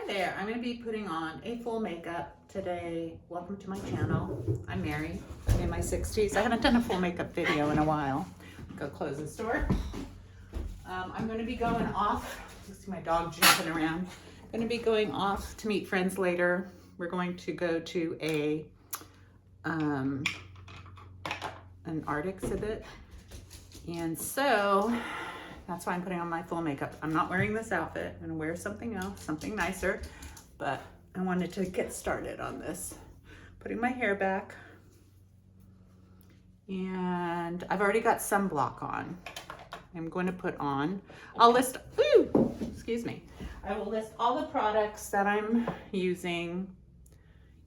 there, I'm going to be putting on a full makeup today. Welcome to my channel. I'm Mary. I'm in my 60s. I haven't done a full makeup video in a while. Go close this door. I'm going to be going off. You see my dog jumping around. I'm going to be going off to meet friends later. We're going to go to an art exhibit. And so that's why I'm putting on my full makeup. I'm not wearing this outfit. I'm gonna wear something else, something nicer, but I wanted to get started on this. Putting my hair back. And I've already got sunblock on. I'm going to put on, I'll list, excuse me. I will list all the products that I'm using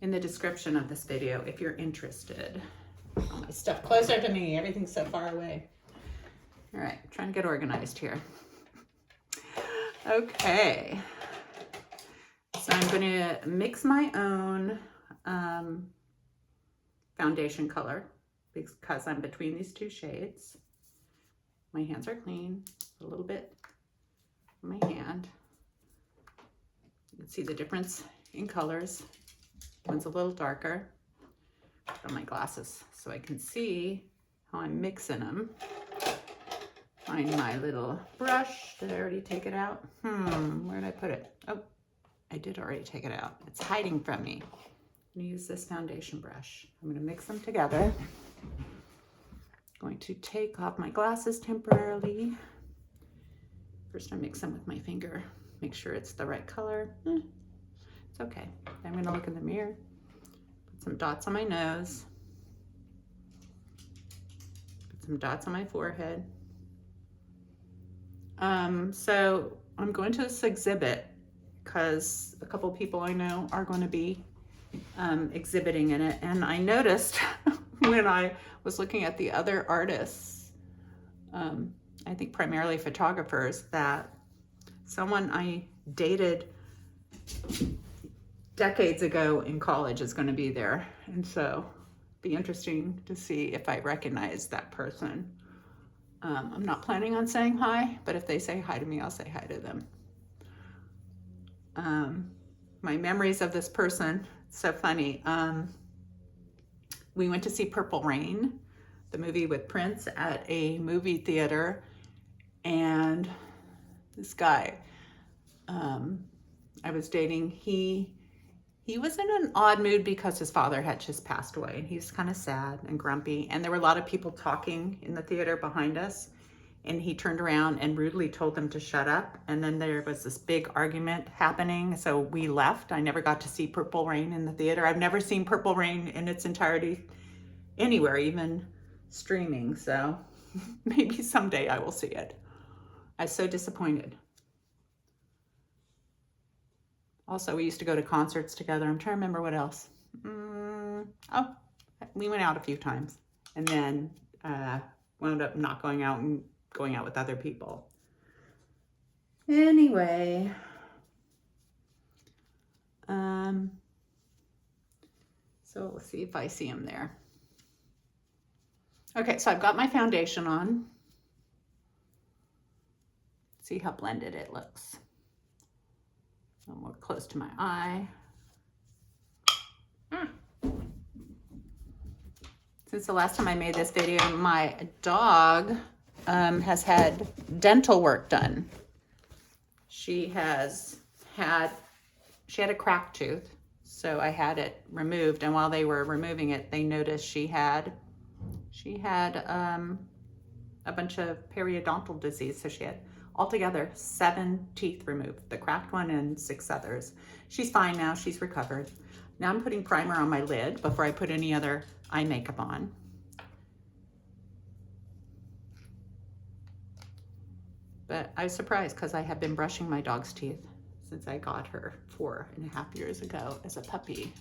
in the description of this video if you're interested. All my stuff closer to me, everything's so far away. All right, trying to get organized here. Okay, so I'm going to mix my own foundation color because I'm between these two shades. My hands are clean, a little bit on my hand. You can see the difference in colors. One's a little darker. Put on my glasses so I can see how I'm mixing them. Find my little brush. Did I already take it out? Where did I put it? Oh, I did already take it out. It's hiding from me. I'm gonna use this foundation brush. I'm gonna mix them together. Going to take off my glasses temporarily. First I mix them with my finger. Make sure it's the right color. It's okay. I'm gonna look in the mirror. Put some dots on my nose. Put some dots on my forehead. So I'm going to this exhibit because a couple people I know are going to be exhibiting in it. And I noticed when I was looking at the other artists, I think primarily photographers, that someone I dated decades ago in college is going to be there. And so it'd be interesting to see if I recognize that person. I'm not planning on saying hi, but if they say hi to me, I'll say hi to them. My memories of this person, it's so funny. We went to see Purple Rain, the movie with Prince, at a movie theater. And this guy I was dating, he was in an odd mood because his father had just passed away, and he was kind of sad and grumpy, and there were a lot of people talking in the theater behind us, and he turned around and rudely told them to shut up, and then there was this big argument happening, so we left. I never got to see Purple Rain in the theater. I've never seen Purple Rain in its entirety anywhere, even streaming, so maybe someday I will see it. I was so disappointed. Also, we used to go to concerts together. I'm trying to remember what else. Oh, we went out a few times and then wound up not going out and going out with other people. Anyway, so let's see if I see him there. Okay, so I've got my foundation on. See how blended it looks. More close to my eye. Since the last time I made this video, my dog has had dental work done. She had a cracked tooth, so I had it removed, and while they were removing it, they noticed she had a bunch of periodontal disease, so she had altogether 7 teeth removed, the cracked one and 6 others. She's fine now, she's recovered. Now I'm putting primer on my lid before I put any other eye makeup on. But I was surprised because I have been brushing my dog's teeth since I got her 4.5 years ago as a puppy.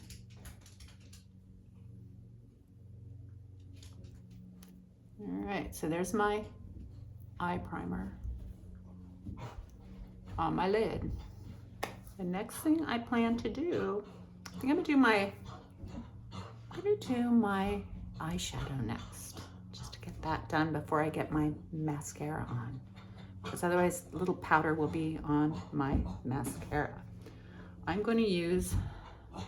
All right, so there's my eye primer on my lid. The next thing I plan to do, I think I'm gonna do my eyeshadow next, just to get that done before I get my mascara on, because otherwise a little powder will be on my mascara. I'm going to use,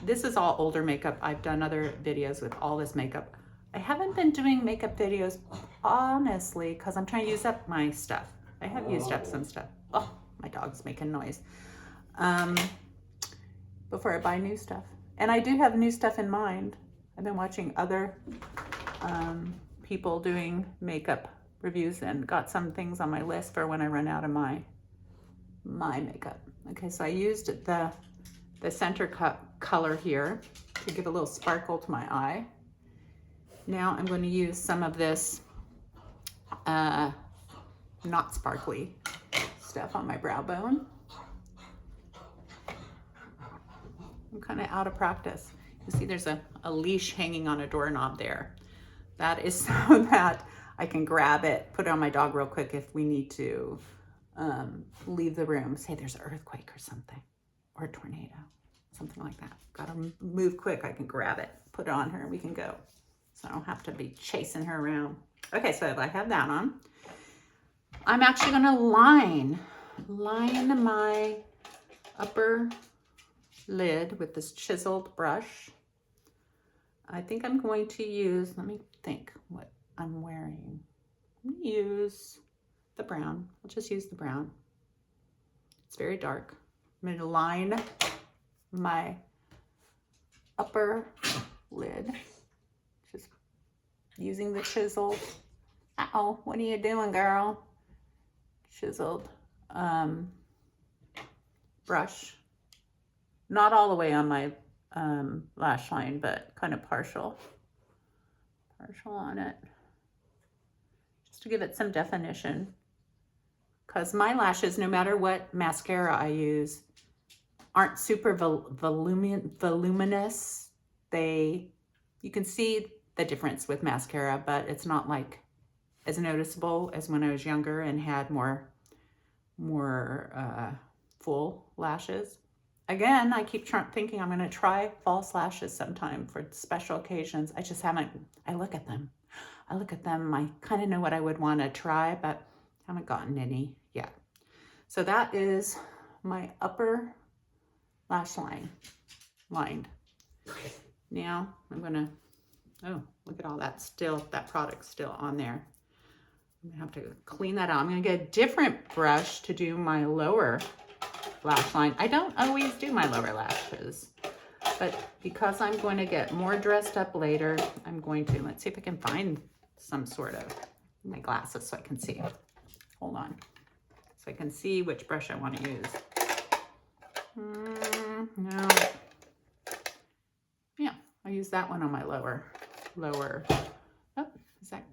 this is all older makeup. I've done other videos with all this makeup. I haven't been doing makeup videos, honestly, because I'm trying to use up my stuff. I have used up some stuff. Oh, my dog's making noise. Before I buy new stuff. And I do have new stuff in mind. I've been watching other people doing makeup reviews and got some things on my list for when I run out of my makeup. Okay, so I used the center color here to give a little sparkle to my eye. Now I'm going to use some of this not sparkly stuff on my brow bone. I'm kind of out of practice. You see there's a leash hanging on a doorknob there. That is so that I can grab it, put it on my dog real quick if we need to leave the room. Say there's an earthquake or something, or a tornado, something like that. Gotta move quick, I can grab it, put it on her, and we can go. So I don't have to be chasing her around. Okay, so if I have that on, I'm actually gonna line my upper lid with this chiseled brush. I think I'm going to use, let me think what I'm wearing. I'm gonna use the brown. I'll just use the brown. It's very dark. I'm gonna line my upper lid, just using the chiseled, uh-oh, what are you doing, girl? Chiseled brush. Not all the way on my lash line, but kind of partial on it, just to give it some definition. Because my lashes, no matter what mascara I use, aren't super voluminous. You can see the difference with mascara, but it's not like as noticeable as when I was younger and had more full lashes. Again, I keep thinking I'm going to try false lashes sometime for special occasions. I just haven't. I look at them. I kind of know what I would want to try, but haven't gotten any yet. So that is my upper lash line lined. Now I'm going to, oh, look at all that product still on there. I'm going to have to clean that out. I'm going to get a different brush to do my lower lash line. I don't always do my lower lashes, but because I'm going to get more dressed up later, I'm going to, let's see if I can find some sort of my glasses so I can see. Hold on. So I can see which brush I want to use. No. Yeah, I'll use that one on my lower. Oh, is that,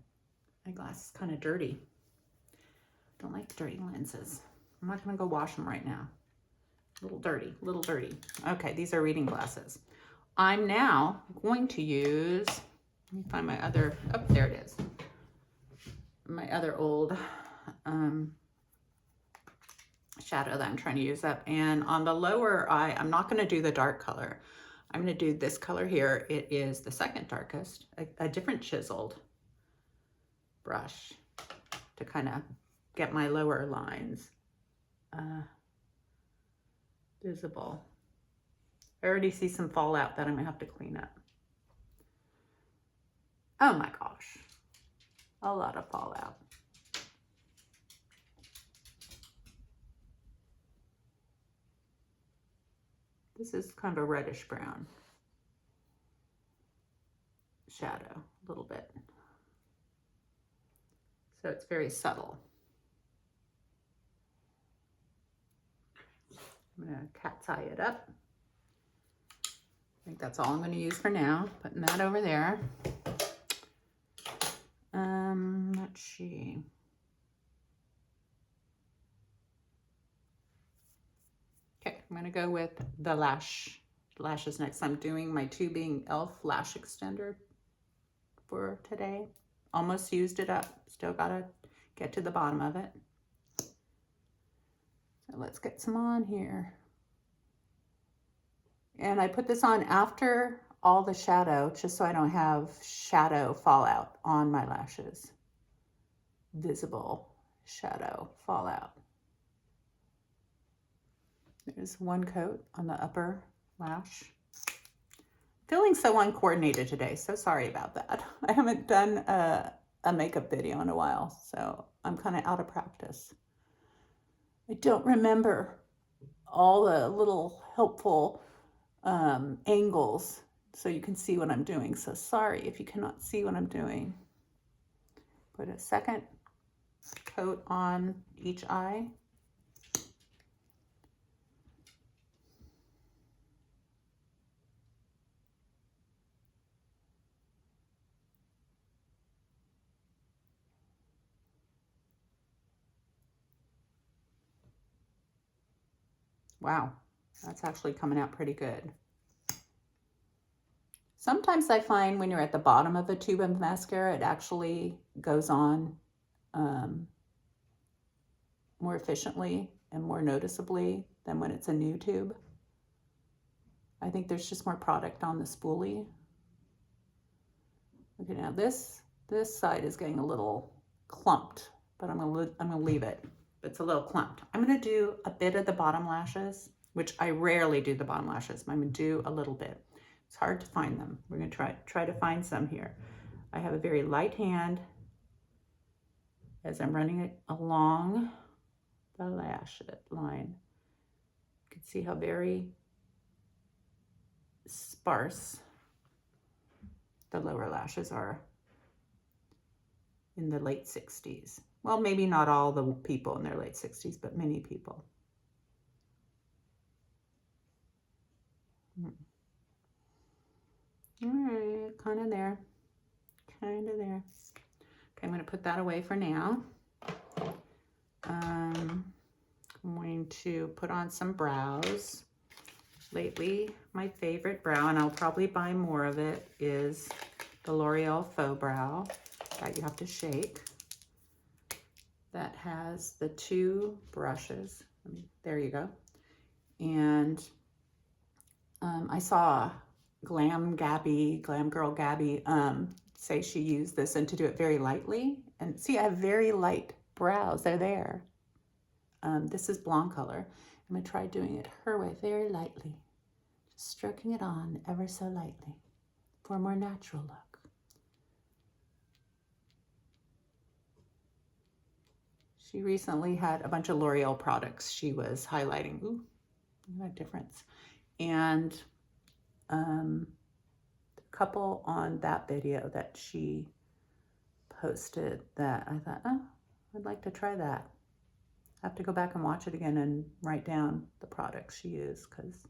my glass is kind of dirty. Don't like dirty lenses. I'm not going to go wash them right now. A little dirty. Okay, these are reading glasses. I'm now going to use, let me find my other, oh, there it is. My other old shadow that I'm trying to use up. And on the lower eye, I'm not going to do the dark color. I'm going to do this color here. It is the second darkest, a different chiseled brush to kind of get my lower lines visible. I already see some fallout that I'm going to have to clean up. Oh my gosh, a lot of fallout. This is kind of a reddish brown shadow, a little bit. So it's very subtle. I'm gonna cat's eye it up. I think that's all I'm gonna use for now. Putting that over there. Let's see. Okay, I'm gonna go with the lashes next. I'm doing my tubing e.l.f. lash extender for today. Almost used it up. Still gotta get to the bottom of it. So let's get some on here. And I put this on after all the shadow, just so I don't have shadow fallout on my lashes. Visible shadow fallout. There's one coat on the upper lash. Feeling so uncoordinated today, so sorry about that. I haven't done a makeup video in a while, so I'm kind of out of practice. I don't remember all the little helpful angles so you can see what I'm doing. So sorry if you cannot see what I'm doing. Put a second coat on each eye. Wow, that's actually coming out pretty good. Sometimes I find when you're at the bottom of a tube of mascara, it actually goes on more efficiently and more noticeably than when it's a new tube. I think there's just more product on the spoolie. Okay, now this side is getting a little clumped, but I'm gonna leave it. It's a little clumped. I'm gonna do a bit of the bottom lashes, which I rarely do the bottom lashes. I'm gonna do a little bit. It's hard to find them. We're gonna try to find some here. I have a very light hand as I'm running it along the lash line. You can see how very sparse the lower lashes are in the late 60s. Well, maybe not all the people in their late 60s, but many people. All right, kind of there. Okay, I'm going to put that away for now. I'm going to put on some brows. Lately, my favorite brow, and I'll probably buy more of it, is the L'Oreal Faux Brow that you have to shake. That has the two brushes. There you go. And I saw Glam Girl Gabby say she used this and to do it very lightly. And see, I have very light brows. They're there. This is blonde color. I'm going to try doing it her way, very lightly. Just stroking it on ever so lightly for a more natural look. She recently had a bunch of L'Oreal products she was highlighting. Ooh, look at that difference. And a couple on that video that she posted that I thought, oh, I'd like to try that. I have to go back and watch it again and write down the products she used, because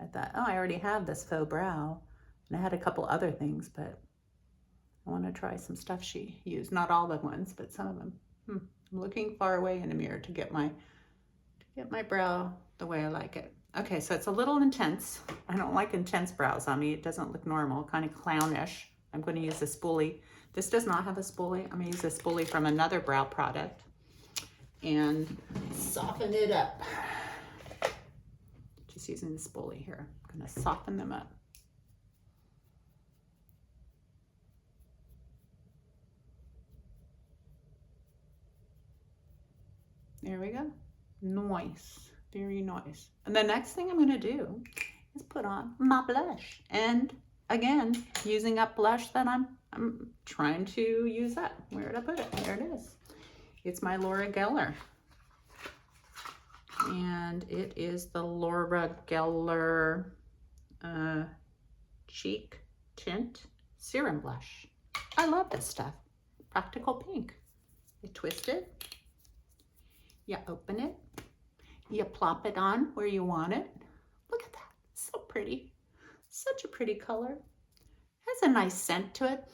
I thought, oh, I already have this faux brow. And I had a couple other things, but I want to try some stuff she used. Not all the ones, but some of them. I'm looking far away in the mirror to get my brow the way I like it. Okay, so it's a little intense. I don't like intense brows on me. It doesn't look normal, kind of clownish. I'm going to use a spoolie. This does not have a spoolie. I'm going to use a spoolie from another brow product and soften it up. Just using the spoolie here. I'm going to soften them up. There we go. Nice. Very nice. And the next thing I'm going to do is put on my blush. And again, using up blush that I'm trying to use up. Where did I put it? There it is. It's my Laura Geller. And it is the Laura Geller Cheek Tint Serum Blush. I love this stuff. Practical pink. You twist it. You open it. You plop it on where you want it. Look at that. So pretty. Such a pretty color. Has a nice scent to it.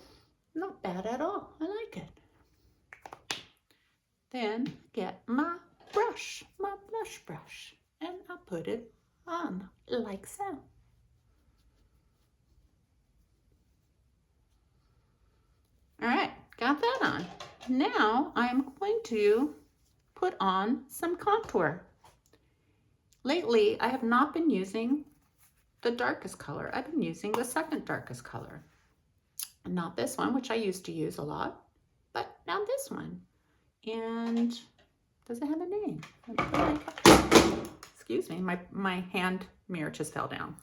Not bad at all. I like it. Then get my brush, my blush brush, and I'll put it on like so. All right, got that on. Now I'm going to put on some contour. Lately, I have not been using the darkest color. I've been using the second darkest color. Not this one, which I used to use a lot, but now this one. And does it have a name? Excuse excuse me, my hand mirror just fell down.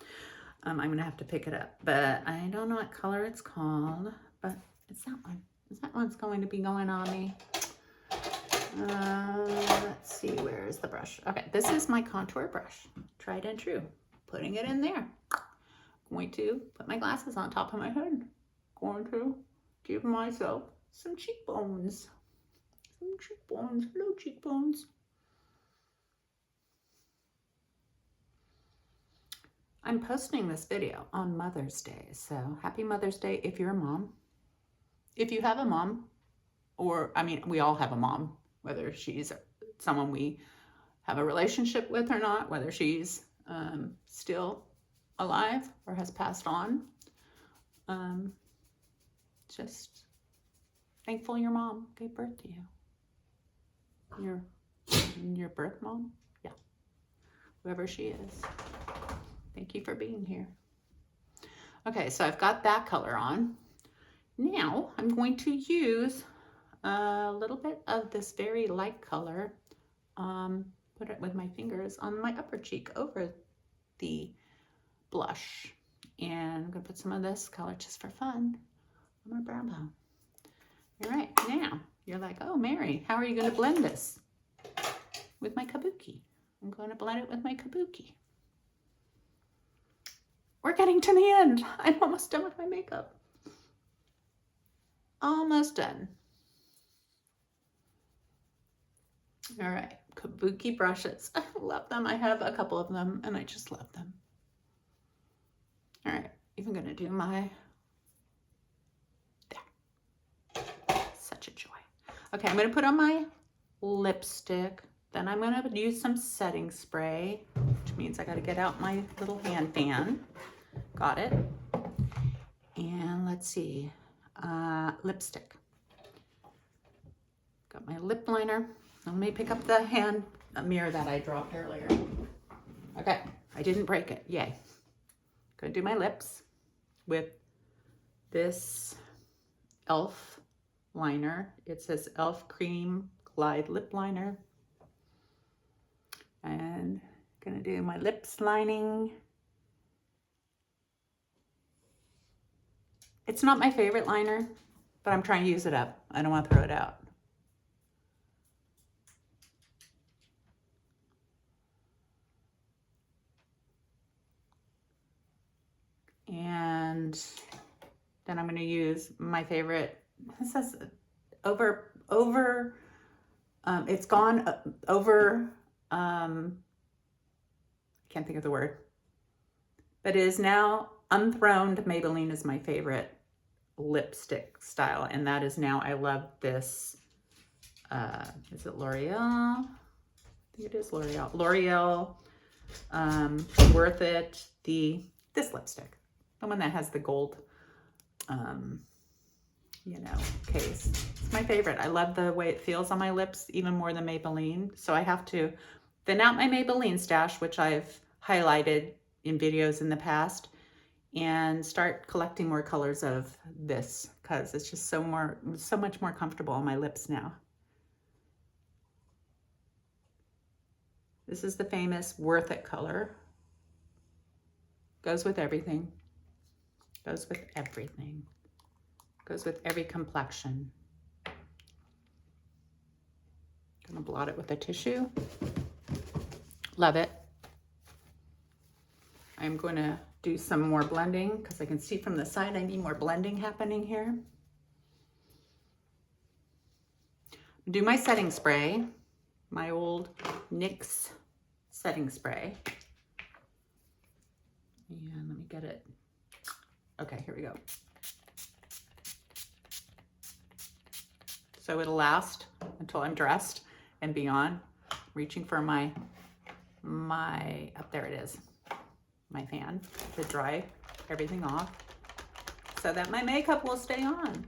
I'm gonna have to pick it up, but I don't know what color it's called, but it's that one. Is that one's going to be going on me? Let's see, where is the brush? Okay, this is my contour brush, tried and true. Putting it in there. Going to put my glasses on top of my head. Going to give myself some cheekbones. Some cheekbones. Hello, cheekbones. I'm posting this video on Mother's Day, so happy Mother's Day if you're a mom. If you have a mom, or, I mean, we all have a mom, whether she's someone we have a relationship with or not, whether she's still alive or has passed on. Just thankful your mom gave birth to you. Your birth mom? Yeah. Whoever she is. Thank you for being here. Okay, so I've got that color on. Now I'm going to use a little bit of this very light color, put it with my fingers on my upper cheek over the blush. And I'm gonna put some of this color just for fun on my brow bone. All right, now you're like, oh, Mary, how are you gonna blend this? With my kabuki. I'm gonna blend it with my kabuki. We're getting to the end. I'm almost done with my makeup. Almost done. All right, kabuki brushes. I love them. I have a couple of them and I just love them. All right, even gonna do my, there. Such a joy. Okay, I'm gonna put on my lipstick. Then I'm gonna use some setting spray, which means I gotta get out my little hand fan. Got it. And let's see, lipstick. Got my lip liner. Let me pick up the hand mirror that I dropped earlier. Okay, I didn't break it, yay. Gonna do my lips with this e.l.f. liner. It says e.l.f. Cream Glide Lip Liner. And gonna do my lips lining. It's not my favorite liner, but I'm trying to use it up. I don't want to throw it out. And then I'm going to use my favorite, this says it's gone over, can't think of the word, but it is now unthroned. Maybelline is my favorite lipstick style, and that is now, I love this, is it L'Oreal? I think it is L'Oreal. L'Oreal, Worth It, this lipstick. The one that has the gold, you know, case. It's my favorite. I love the way it feels on my lips, even more than Maybelline. So I have to thin out my Maybelline stash, which I've highlighted in videos in the past, and start collecting more colors of this, because it's just so much more comfortable on my lips now. This is the famous Worth It color. Goes with everything. Goes with everything. Goes with every complexion. Gonna blot it with a tissue. Love it. I'm going to do some more blending because I can see from the side I need more blending happening here. Do my setting spray, my old NYX setting spray. And let me get it. Okay, here we go. So it'll last until I'm dressed and beyond. Reaching for my, up there it is, my fan to dry everything off so that my makeup will stay on.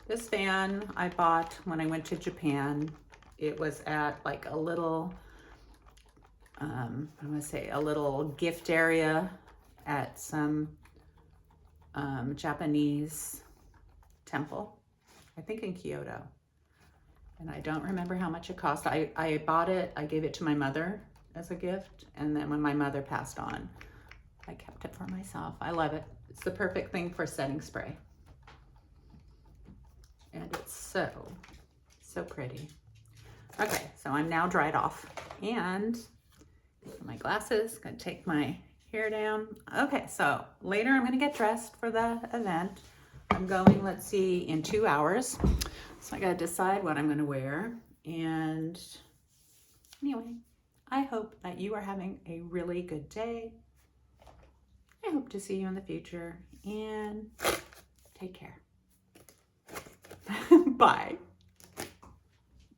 This fan I bought when I went to Japan. It was at like a little, I want to say a little gift area at some Japanese temple, I think in Kyoto. And I don't remember how much it cost. I bought it, I gave it to my mother as a gift. And then when my mother passed on, I kept it for myself. I love it. It's the perfect thing for setting spray. And it's so, so pretty. Okay, so I'm now dried off and my glasses, gonna take my hair down. Okay, so later I'm gonna get dressed for the event. I'm going, let's see, in 2 hours. So I gotta decide what I'm gonna wear. And anyway, I hope that you are having a really good day. I hope to see you in the future and take care. Bye.